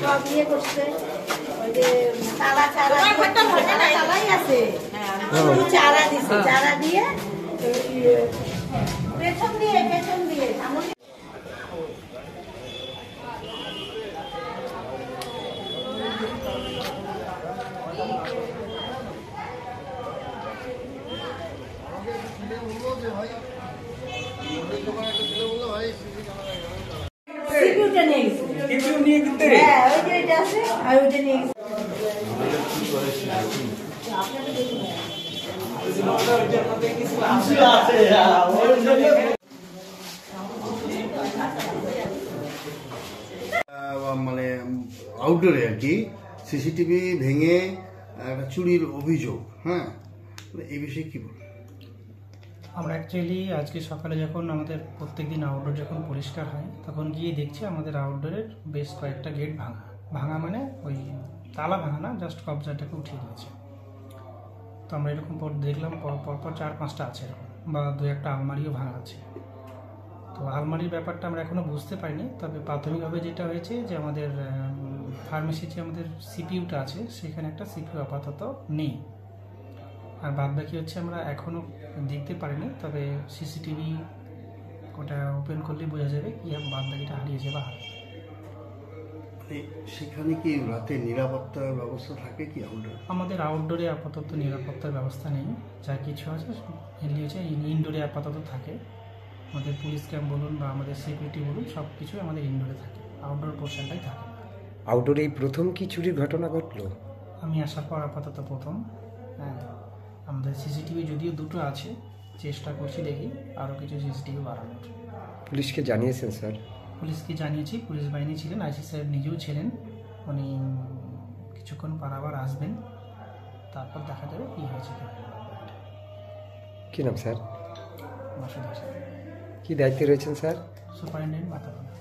সব ইয়ে করছে, চালাই আছে, চারা দিচ্ছে, চারা দিয়ে পেছন দিয়ে মানে আউটডোরে আর কি সিসিটিভি ভেঙে একটা চুরির অভিযোগ, হ্যাঁ, এই বিষয়ে কি বলবো? আমরা অ্যাকচুয়ালি আজকে সকালে যখন আমাদের প্রত্যেকদিন আউটডোর যখন পরিষ্কার হয় তখন গিয়ে দেখছি আমাদের আউটডোরের বেশ কয়েকটা গেট ভাঙা মানে ওই তালা ভাঙা না, জাস্ট কবজাটাকে উঠিয়ে দিয়েছে। তো আমরা এরকম দেখলাম পরপর 4-5টা আছে এরকম, বা 2-1টা আলমারিও ভাঙা আছে। তো আলমারির ব্যাপারটা আমরা এখনও বুঝতে পারিনি, তবে প্রাথমিকভাবে যেটা হয়েছে যে আমাদের ফার্মেসির যে আমাদের সিপিইউটা আছে সেখানে একটা সিপিইউ আপাতত নেই, আর বাদ বাকি হচ্ছে আমরা এখনও দেখতে পারিনি, তবে সিসিটিভি ওটা ওপেন করলেই বোঝা যাবে কি বাদ বাকিটা হারিয়েছে বা হারাবে। সেখানে কি রাতে নিরাপত্তার ব্যবস্থা থাকে কি? আমাদের আউটডোরে আপাতত নিরাপত্তার ব্যবস্থা নেই, যা কিছু আছে মেনলি হচ্ছে ইনডোরে আপাতত থাকে। আমাদের পুলিশ ক্যাম্প বলুন বা আমাদের সিকিউরিটি বলুন, সব কিছু আমাদের ইনডোরে থাকে, আউটডোর পোর্শনটাই থাকে। আউটডোরে এই প্রথম কি চুরির ঘটনা ঘটলো? আমি আসার পর আপাতত প্রথম। হ্যাঁ, আমাদের সিসিটিভি যদিও 2টো আছে, চেষ্টা করছি দেখি আরও কিছু সিসিটিভি বাড়ানোর। পুলিশকে জানিয়েছেন স্যার? পুলিশকে জানিয়েছি, পুলিশ বাহিনী ছিলেন, আইসি সাহেব নিজেও ছিলেন, উনি কিছুক্ষণ পর আবার আসবেন, তারপর দেখা যাবে কী হয়েছে। কী নাম স্যার? মাসুদ হাসান। কী দায়িত্বে রয়েছেন স্যার? সুপারিনটেন্ডেন্ট মাথাভাঙা।